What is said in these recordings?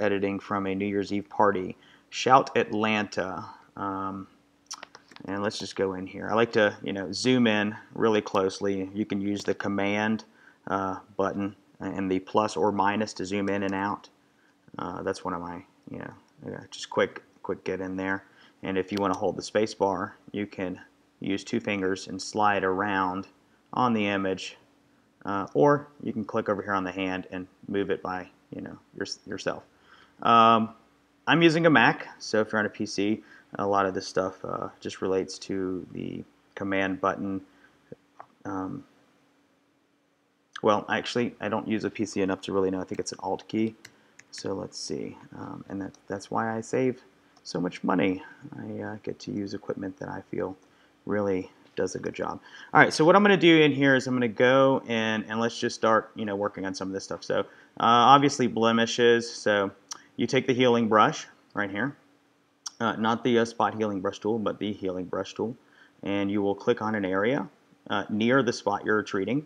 editing from a New Year's Eve party. Shout Atlanta. And let's just go in here. I like to, zoom in really closely. You can use the command button and the plus or minus to zoom in and out. That's one of my, just quick get in there. And if you want to hold the space bar, you can use 2 fingers and slide around on the image, or you can click over here on the hand and move it by, yourself. I'm using a Mac, so if you're on a PC, a lot of this stuff just relates to the command button. Well, actually, I don't use a PC enough to really know. I think it's an Alt key. So let's see. And that's why I save so much money. I get to use equipment that I feel really does a good job. All right, so what I'm going to do in here is I'm going to go and let's just start, working on some of this stuff. So obviously blemishes. So you take the healing brush right here. Not the spot healing brush tool, but the healing brush tool. And you will click on an area near the spot you're treating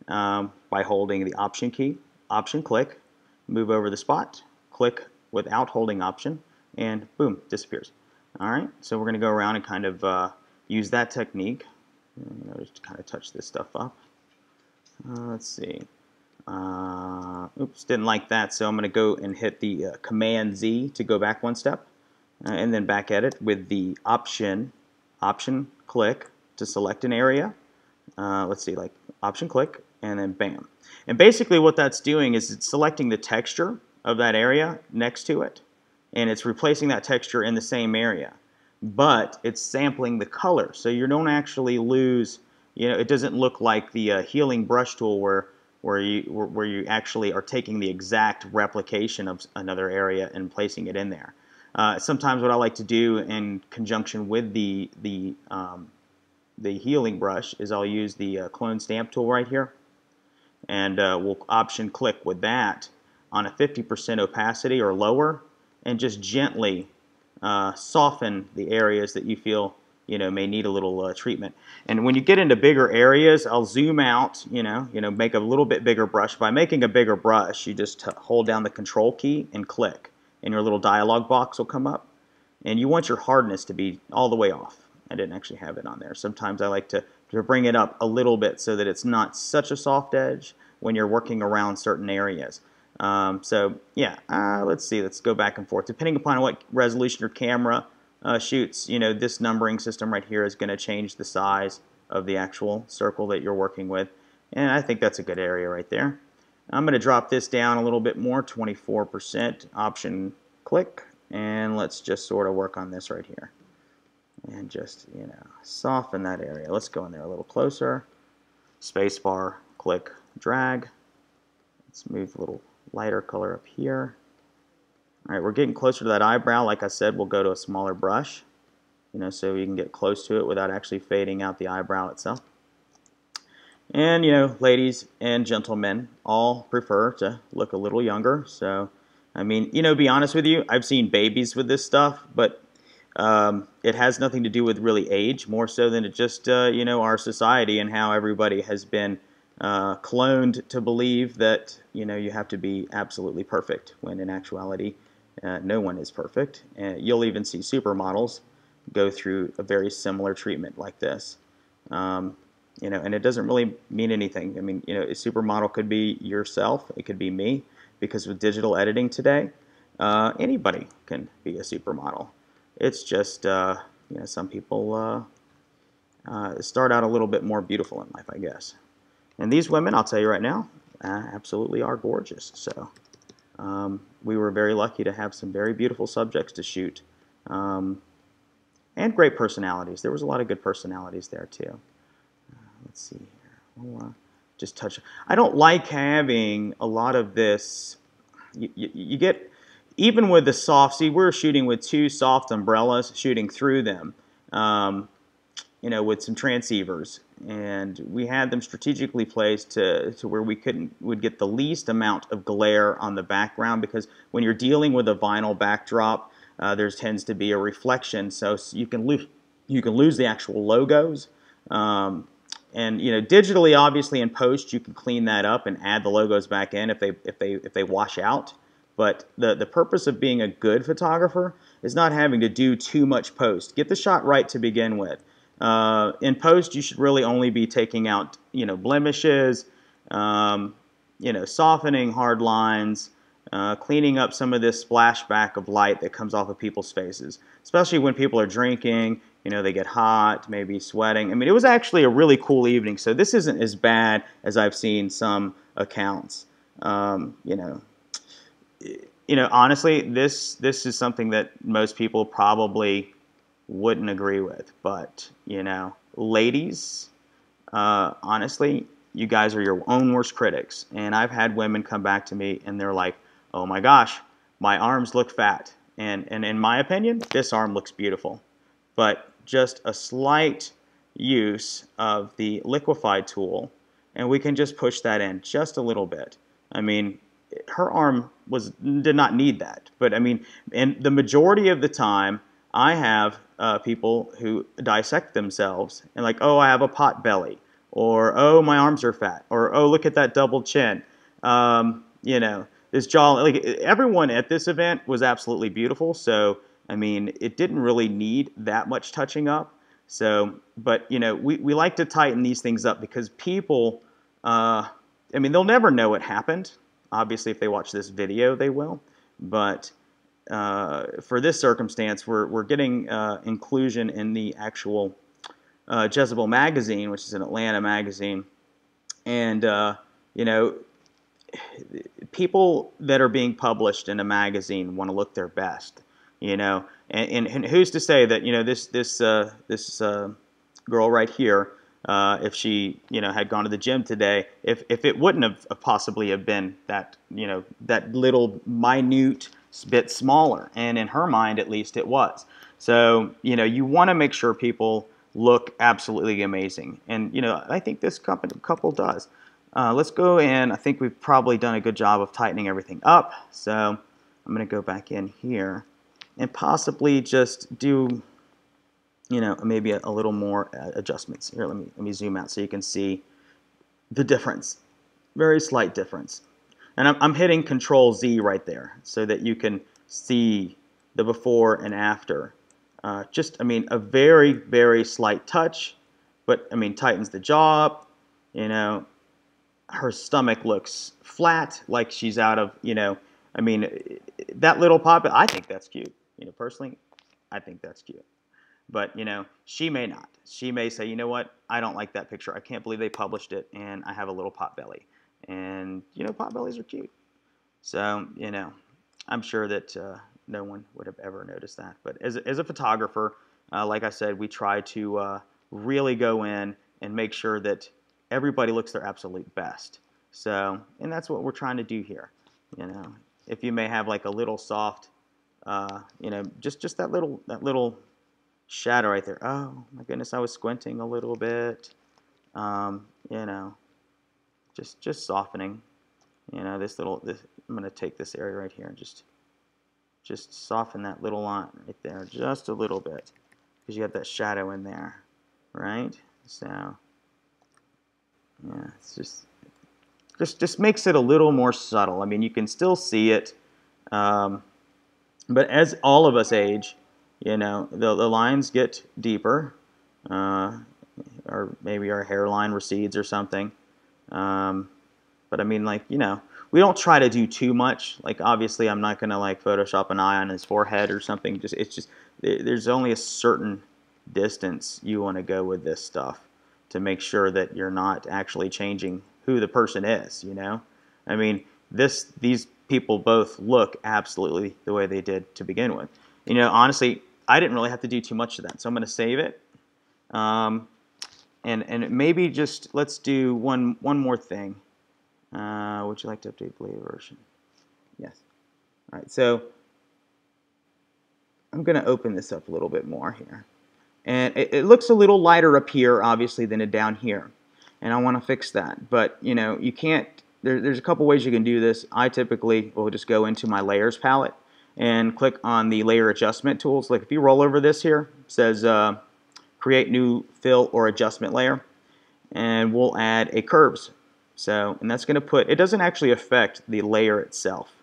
by holding the Option key. Option click, move over the spot, click without holding Option, and boom, disappears. All right, so we're going to go around and kind of use that technique. Just kind of touch this stuff up. Let's see. Oops, didn't like that, so I'm going to go and hit the Command Z to go back one step. And then back at it with the option click to select an area. Let's see, like Option click, and then bam. And basically what that's doing is it's selecting the texture of that area next to it, and it's replacing that texture in the same area. But it's sampling the color, so you don't actually lose, it doesn't look like the healing brush tool where you actually are taking the exact replication of another area and placing it in there. Sometimes what I like to do in conjunction with the healing brush is I'll use the clone stamp tool right here, and we'll Option click with that on a 50% opacity or lower, and just gently soften the areas that you feel may need a little treatment. And when you get into bigger areas, I'll zoom out, make a little bit bigger brush. By making a bigger brush, you just hold down the Control key and click, and your little dialog box will come up. And you want your hardness to be all the way off. I didn't actually have it on there. Sometimes I like to bring it up a little bit so that it's not such a soft edge when you're working around certain areas. So yeah, let's see. Let's go back and forth. Depending upon what resolution your camera shoots, this numbering system right here is going to change the size of the actual circle that you're working with. And I think that's a good area right there. I'm going to drop this down a little bit more, 24%, Option click, and let's just sort of work on this right here. And just, soften that area. Let's go in there a little closer. Spacebar, click, drag. Let's move a little lighter color up here. All right, we're getting closer to that eyebrow. Like I said, we'll go to a smaller brush, so you can get close to it without actually fading out the eyebrow itself. And, ladies and gentlemen all prefer to look a little younger. So, I mean, be honest with you, I've seen babies with this stuff, but it has nothing to do with really age, more so than it just, our society and how everybody has been cloned to believe that, you have to be absolutely perfect, when in actuality, no one is perfect. And you'll even see supermodels go through a very similar treatment like this. And it doesn't really mean anything. I mean, a supermodel could be yourself. It could be me, because with digital editing today, anybody can be a supermodel. It's just, some people start out a little bit more beautiful in life, I guess. And these women, I'll tell you right now, absolutely are gorgeous. So we were very lucky to have some very beautiful subjects to shoot, and great personalities. There was a lot of good personalities there too. Let's see here. We'll just touch. I don't like having a lot of this. You get, even with the soft, see, we're shooting with 2 soft umbrellas, shooting through them, with some transceivers. And we had them strategically placed to where would get the least amount of glare on the background, because when you're dealing with a vinyl backdrop, there tends to be a reflection, so you can lose the actual logos. And digitally, obviously in post, you can clean that up and add the logos back in if they wash out. But the purpose of being a good photographer is not having to do too much post. Get the shot right to begin with. In post, you should really only be taking out, blemishes, softening hard lines, cleaning up some of this splashback of light that comes off of people's faces, especially when people are drinking. They get hot, maybe sweating. I mean, it was actually a really cool evening, so this isn't as bad as I've seen some accounts. Honestly, this is something that most people probably wouldn't agree with. But, ladies, honestly, you guys are your own worst critics. And I've had women come back to me and they're like, oh my gosh, my arms look fat. And in my opinion, this arm looks beautiful. But just a slight use of the liquefy tool, and we can just push that in just a little bit. I mean, her arm did not need that. But I mean, and the majority of the time, I have people who dissect themselves and like, oh, I have a pot belly, or oh, my arms are fat, or oh, look at that double chin. This jaw. Like everyone at this event was absolutely beautiful. So I mean, it didn't really need that much touching up. So, but we like to tighten these things up because people, they'll never know what happened. Obviously, if they watch this video, they will. But for this circumstance, we're getting inclusion in the actual Jezebel magazine, which is an Atlanta magazine, and people that are being published in a magazine want to look their best. And who's to say that this girl right here, if she had gone to the gym today, if it wouldn't have possibly have been that that little minute bit smaller, and in her mind at least it was. So you want to make sure people look absolutely amazing, and I think this couple does. Let's go in. I think we've probably done a good job of tightening everything up. So I'm going to go back in here and possibly just do, maybe a little more adjustments. Here, let me zoom out so you can see the difference. Very slight difference. And I'm hitting Control Z right there so that you can see the before and after. A very, very slight touch, but tightens the jaw up. Her stomach looks flat, like she's out of, that little pop. I think that's cute. Personally, I think that's cute. But, she may not. She may say, you know what, I don't like that picture. I can't believe they published it, and I have a little pot belly. And, pot bellies are cute. So, I'm sure that no one would have ever noticed that. But as a photographer, like I said, we try to really go in and make sure that everybody looks their absolute best. So, and that's what we're trying to do here. If you may have like a little soft, just that little shadow right there. Oh my goodness, I was squinting a little bit. Just softening. I'm going to take this area right here and just soften that little line right there just a little bit because you got that shadow in there, right? So yeah, it's just makes it a little more subtle. I mean, you can still see it, but as all of us age, the lines get deeper, or maybe our hairline recedes or something. But I mean, we don't try to do too much. Like, obviously, I'm not gonna Photoshop an eye on his forehead or something. There's only a certain distance you want to go with this stuff to make sure that you're not actually changing who the person is. I mean, these people both look absolutely the way they did to begin with. Honestly, I didn't really have to do too much of that, so I'm going to save it. And maybe just let's do one more thing. Would you like to update the later version? Yes. All right, so I'm going to open this up a little bit more here. And it looks a little lighter up here, obviously, than it down here. And I want to fix that. But, you can't, there's a couple ways you can do this. I typically will just go into my layers palette and click on the layer adjustment tools. Like if you roll over this here, it says create new fill or adjustment layer. And we'll add a curves. So, and that's going to it doesn't actually affect the layer itself.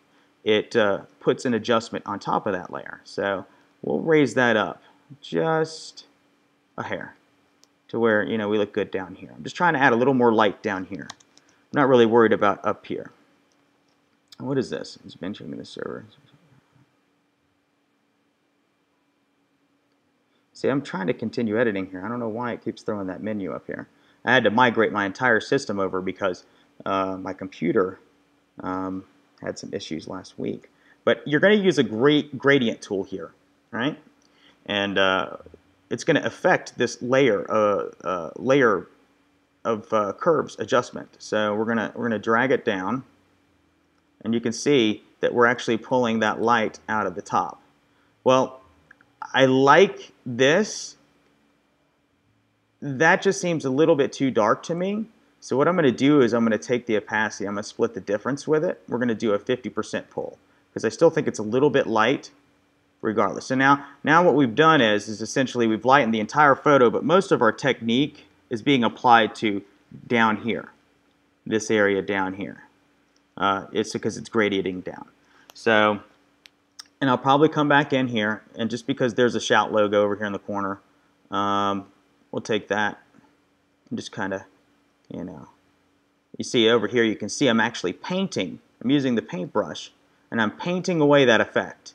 it puts an adjustment on top of that layer. So we'll raise that up just a hair to where, you know, we look good down here. I'm just trying to add a little more light down here. I'm not really worried about up here. What is this? It's benching the server. See, I'm trying to continue editing here. I don't know why it keeps throwing that menu up here. I had to migrate my entire system over because my computer had some issues last week. But you're going to use a great gradient tool here, right? And it's going to affect this layer of curves adjustment. So we're gonna drag it down, and you can see that we're actually pulling that light out of the top. Well, I like this. That just seems a little bit too dark to me. So what I'm going to do is I'm going to take the opacity. I'm going to split the difference with it. We're going to do a 50% pull because I still think it's a little bit light regardless. So now what we've done is essentially we've lightened the entire photo, but most of our technique is being applied to down here, this area down here. It's because it's gradiating down. So, and I'll probably come back in here, and just because there's a Shout logo over here in the corner, we'll take that and just kind of, you know, you see over here, you can see I'm actually painting. I'm using the paintbrush, and I'm painting away that effect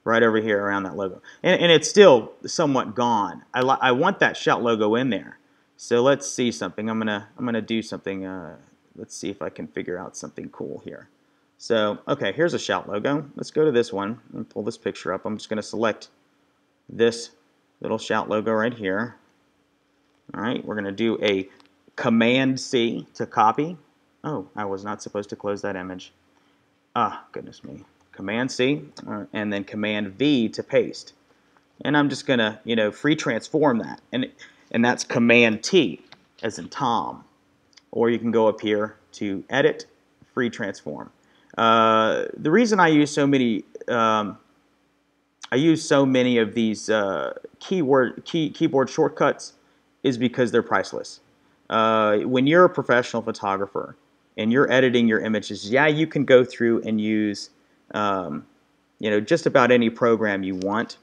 right over here around that logo. And it's still somewhat gone. I want that Shout logo in there. So let's see something. I'm gonna do something. Let's see if I can figure out something cool here. So, okay, here's a Shout logo. Let's go to this one and pull this picture up. I'm just going to select this little Shout logo right here. All right, we're going to do a Command-C to copy. Oh, I was not supposed to close that image. Ah, goodness me. Command-C, and then Command-V to paste. And I'm just going to, you know, free transform that. And that's Command-T, as in Tom. Or you can go up here to Edit, Free Transform. The reason I use so many of these keyboard shortcuts is because they're priceless. When you're a professional photographer and you're editing your images, yeah, you can go through and use you know, just about any program you want.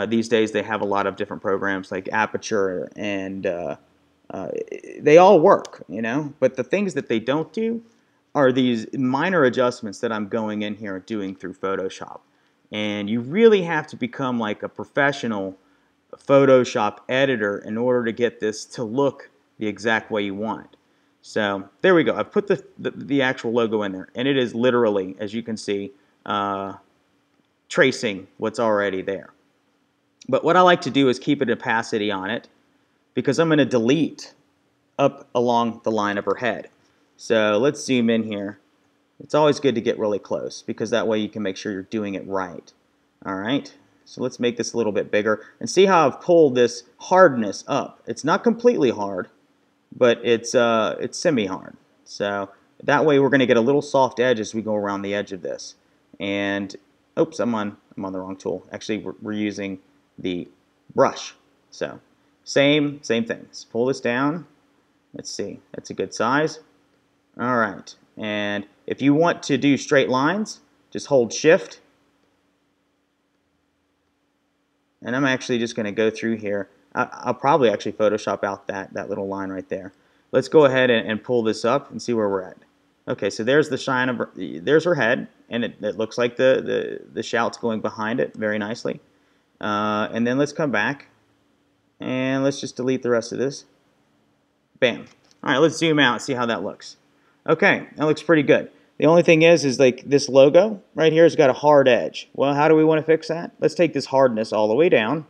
These days they have a lot of different programs like Aperture, and they all work, you know. But the things that they don't do are these minor adjustments that I'm going in here and doing through Photoshop. And you really have to become like a professional Photoshop editor in order to get this to look the exact way you want. So there we go. I've put the actual logo in there, and it is literally, as you can see, tracing what's already there. But what I like to do is keep an opacity on it, because I'm going to delete up along the line of her head. So let's zoom in here. It's always good to get really close, because that way you can make sure you're doing it right. All right, so let's make this a little bit bigger and see how I've pulled this hardness up. It's not completely hard, but it's semi-hard. So that way we're going to get a little soft edge as we go around the edge of this. And oops, I'm on the wrong tool. Actually, we're using the brush. So same thing. Let's pull this down. Let's see. That's a good size. All right. And if you want to do straight lines, just hold Shift. And I'm actually just going to go through here. I'll probably actually Photoshop out that little line right there. Let's go ahead and pull this up and see where we're at. Okay, so there's the shine of there's her head, and it looks like the Shout's going behind it very nicely. And then let's come back, and let's just delete the rest of this. Bam. All right, let's zoom out and see how that looks. Okay, that looks pretty good. The only thing is like this logo right here has got a hard edge. Well, how do we want to fix that? Let's take this hardness all the way down,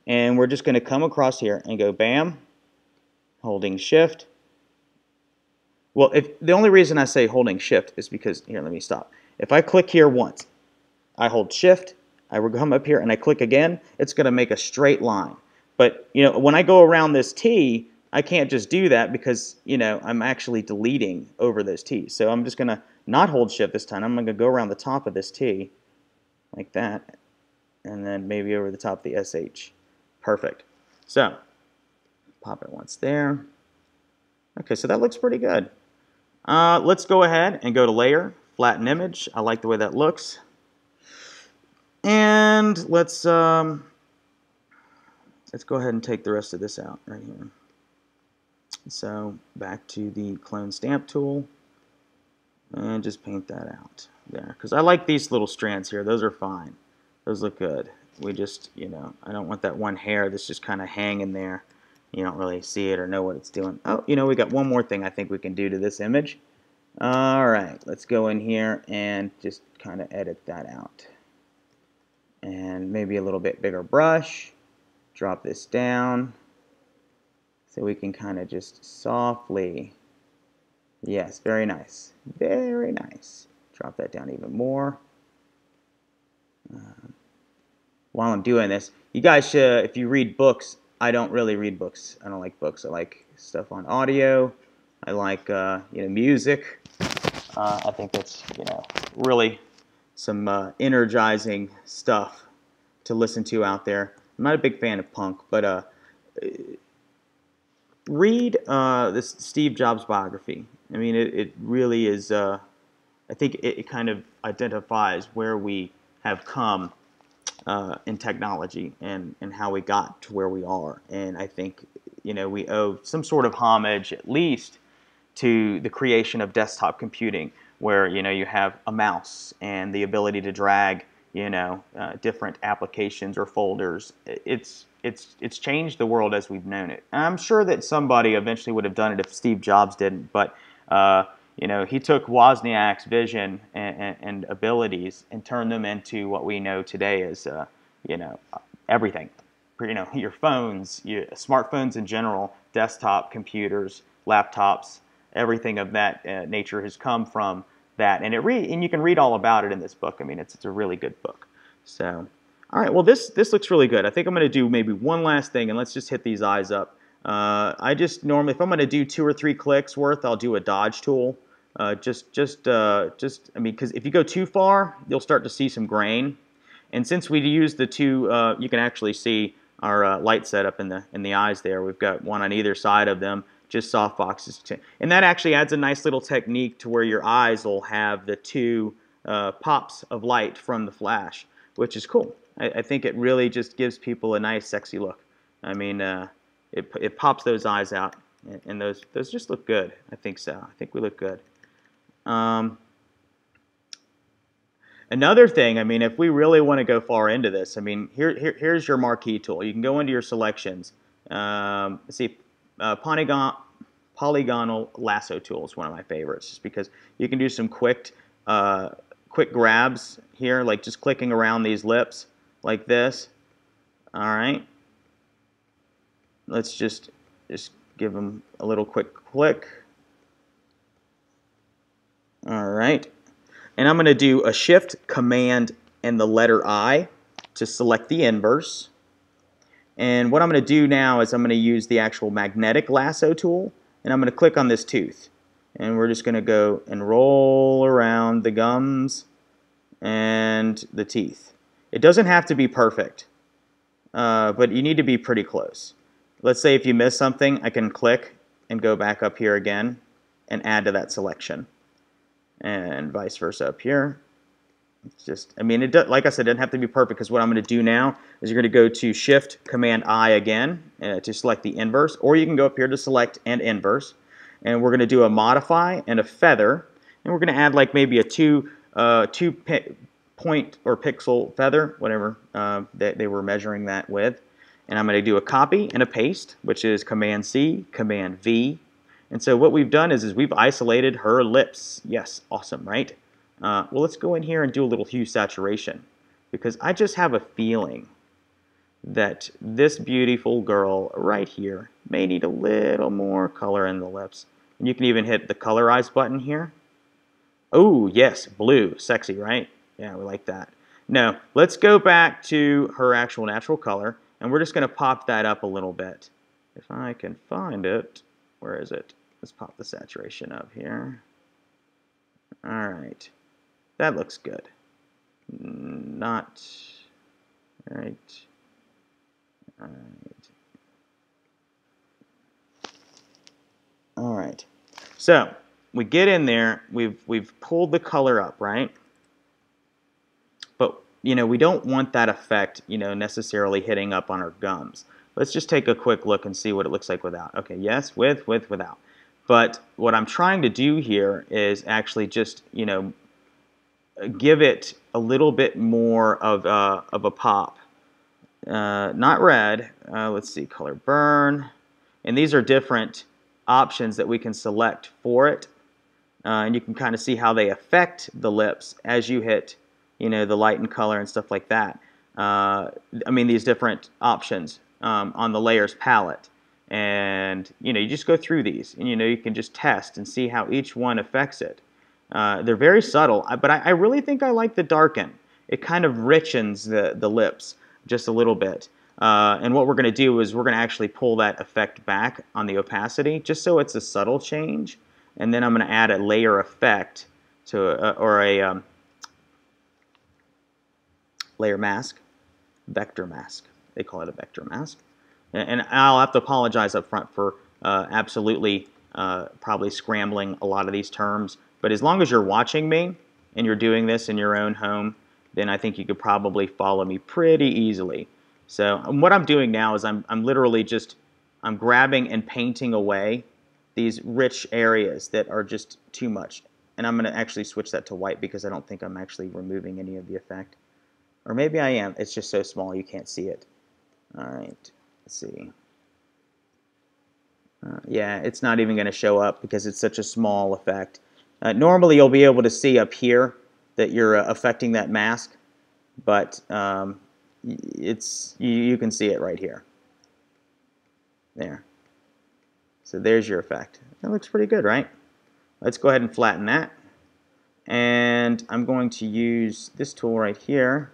and we're just going to come across here and go bam, holding Shift. Well, the only reason I say holding Shift is because, here, let me stop. If I click here once, I hold Shift, I will come up here and I click again, it's going to make a straight line. But, you know, when I go around this T, I can't just do that because, you know, I'm actually deleting over those T's. So I'm just going to not hold Shift this time. I'm going to go around the top of this T like that, and then maybe over the top of the SH. Perfect. So pop it once there. Okay, so that looks pretty good. Let's go ahead and go to Layer, flatten image. I like the way that looks. And let's go ahead and take the rest of this out right here. So back to the clone stamp tool and just paint that out there, because I like these little strands here. Those are fine. Those look good. We just, you know, I don't want that one hair that's just kind of hanging there. You don't really see it or know what it's doing. Oh, you know, we got one more thing I think we can do to this image. All right, let's go in here and just kind of edit that out. And maybe a little bit bigger brush. Drop this down so we can kind of just softly, yes, very nice, very nice. Drop that down even more. While I'm doing this, you guys should, if you read books, I don't really read books. I don't like books. I like stuff on audio. I like you know, music. I think that's, you know, really some energizing stuff to listen to out there. I'm not a big fan of punk, but read this Steve Jobs biography. I mean, it really is. I think it kind of identifies where we have come in technology and how we got to where we are. And I think, you know, we owe some sort of homage, at least, to the creation of desktop computing, where, you know, you have a mouse and the ability to drag, you know, different applications or folders. It's changed the world as we've known it. And I'm sure that somebody eventually would have done it if Steve Jobs didn't, but you know, he took Wozniak's vision and abilities and turned them into what we know today as, you know, everything. You know, your phones, smartphones in general, desktop computers, laptops, everything of that nature has come from that. And and you can read all about it in this book. I mean, it's a really good book. So, all right, well, this looks really good. I think I'm going to do maybe one last thing, and let's just hit these eyes up. I just normally, if I'm going to do 2 or 3 clicks worth, I'll do a dodge tool. I mean, because if you go too far, you'll start to see some grain. And since we use the two, you can actually see our light setup in the eyes there. We've got one on either side of them, just softboxes. And that actually adds a nice little technique to where your eyes will have the 2 pops of light from the flash, which is cool. I think it really just gives people a nice, sexy look. I mean, it pops those eyes out, and those just look good. I think so. I think we look good. Another thing, I mean, if we really want to go far into this, I mean, here's your marquee tool. You can go into your selections. Let's see, polygonal lasso tool is one of my favorites, just because you can do some quick grabs here, like just clicking around these lips like this. All right. Let's just give them a little quick click. All right. And I'm going to do a Shift, Command, and the letter I to select the inverse. And what I'm going to do now is I'm going to use the actual magnetic lasso tool, and I'm going to click on this tooth. And we're just going to go and roll around the gums and the teeth. It doesn't have to be perfect, but you need to be pretty close. Let's say if you miss something, I can click and go back up here again and add to that selection. And vice versa up here. It's just, I mean, like I said, it doesn't have to be perfect, because what I'm going to do now is you're going to go to Shift, Command, I again to select the inverse, or you can go up here to select and inverse. And we're going to do a modify and a feather, and we're going to add like maybe a two point or pixel feather, whatever they were measuring that with. And I'm going to do a copy and a paste, which is Command C, Command V. And so what we've done is we've isolated her lips. Yes, awesome, right? Well, let's go in here and do a little hue saturation, because I just have a feeling that this beautiful girl right here may need a little more color in the lips. And you can even hit the colorize button here. Oh, yes, blue, sexy, right? Yeah, we like that. Now, let's go back to her actual natural color, and we're just going to pop that up a little bit. If I can find it. Where is it? Let's pop the saturation up here. All right. That looks good. Not right. All right. All right. So we get in there, we've pulled the color up, right? But we don't want that effect, necessarily hitting up on our gums. Let's just take a quick look and see what it looks like without. Okay, yes, with, without. But what I'm trying to do here is actually just, give it a little bit more of a pop. Not red. Let's see, color burn. And these are different options that we can select for it. And you can kind of see how they affect the lips as you hit, the light and color and stuff like that. I mean, these different options on the layers palette. And, you just go through these. And, you can just test and see how each one affects it. They're very subtle, but I really think I like the darken. It kind of richens the lips just a little bit. And what we're going to do is we're going to actually pull that effect back on the opacity, just so it's a subtle change. And then I'm going to add a layer effect to a layer mask, vector mask. They call it a vector mask. And I'll have to apologize up front for absolutely probably scrambling a lot of these terms. But as long as you're watching me and you're doing this in your own home, then I think you could probably follow me pretty easily. So what I'm doing now is I'm literally just grabbing and painting away these rich areas that are just too much. And I'm going to actually switch that to white because I don't think I'm actually removing any of the effect. Or maybe I am. It's just so small you can't see it. All right, let's see. Yeah, it's not even going to show up because it's such a small effect. Normally you'll be able to see up here that you're affecting that mask, but you can see it right here. There. So there's your effect. That looks pretty good, right? Let's go ahead and flatten that. And I'm going to use this tool right here,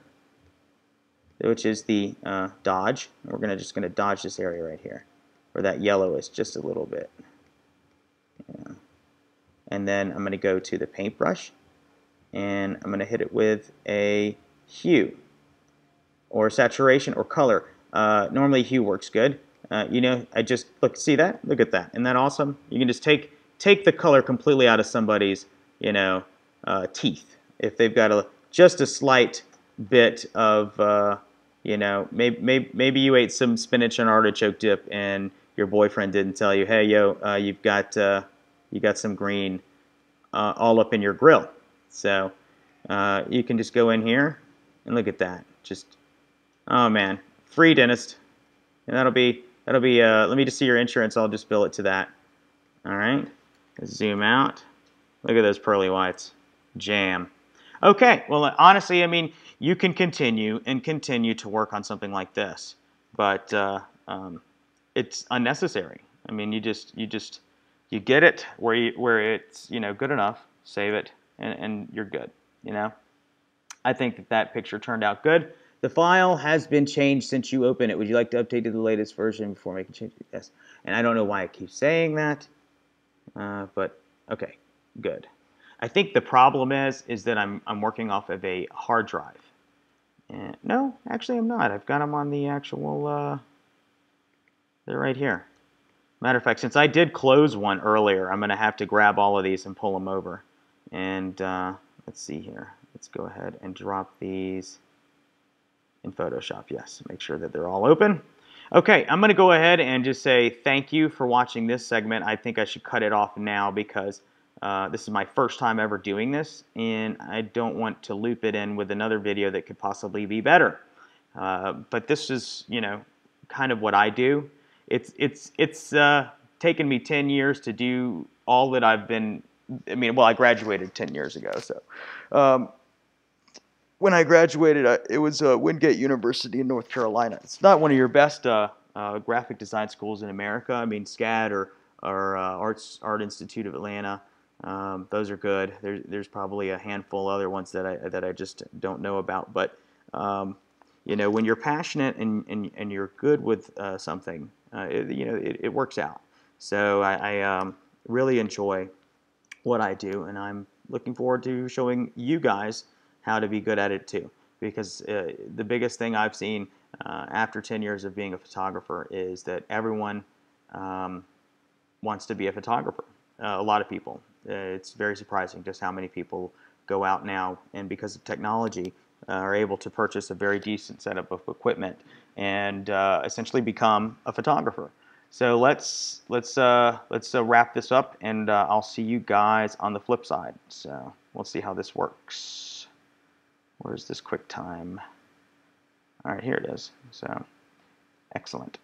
which is the dodge. We're just going to dodge this area right here, where that yellow is just a little bit. Yeah. And then I'm going to go to the paintbrush, and I'm going to hit it with a hue, or saturation, or color. Normally hue works good. I just see that. Look at that. Isn't that awesome? You can just take the color completely out of somebody's, teeth. If they've got just a slight bit of, maybe you ate some spinach and artichoke dip, and your boyfriend didn't tell you, hey, yo, you got some green all up in your grill. So you can just go in here and look at that. Just, oh man, free dentist, and that'll be. Let me just see your insurance. I'll just bill it to that. All right. Let's zoom out. Look at those pearly whites. Jam. Okay. Well, honestly, I mean, you can continue to work on something like this, but it's unnecessary. I mean, you get it where it's good enough. Save it, and you're good. I think that picture turned out good. The file has been changed since you open it. Would you like to update to the latest version before making changes? Yes. And I don't know why I keep saying that, but okay, good. I think the problem is that I'm working off of a hard drive. And no, actually I'm not. I've got them on the actual. They're right here. Matter of fact, since I did close one earlier, I'm going to have to grab all of these and pull them over. And let's see here. Let's go ahead and drop these in Photoshop. Yes, make sure that they're all open. Okay, I'm going to go ahead and just say thank you for watching this segment. I think I should cut it off now because this is my first time ever doing this, and I don't want to loop it in with another video that could possibly be better. But this is, kind of what I do. It's taken me 10 years to do all that I've been. I mean, well, I graduated 10 years ago, so. When I graduated, it was Wingate University in North Carolina. It's not one of your best graphic design schools in America. I mean, SCAD or Art Institute of Atlanta. Those are good. There's probably a handful of other ones that I just don't know about. But when you're passionate and you're good with something, it works out. So I really enjoy what I do, and I'm looking forward to showing you guys how to be good at it too. Because the biggest thing I've seen after 10 years of being a photographer is that everyone wants to be a photographer. a lot of people. It's very surprising just how many people go out now, and because of technology, are able to purchase a very decent setup of equipment and essentially become a photographer. So let's wrap this up, and I'll see you guys on the flip side. So we'll see how this works. Where's this QuickTime? All right, here it is. So excellent.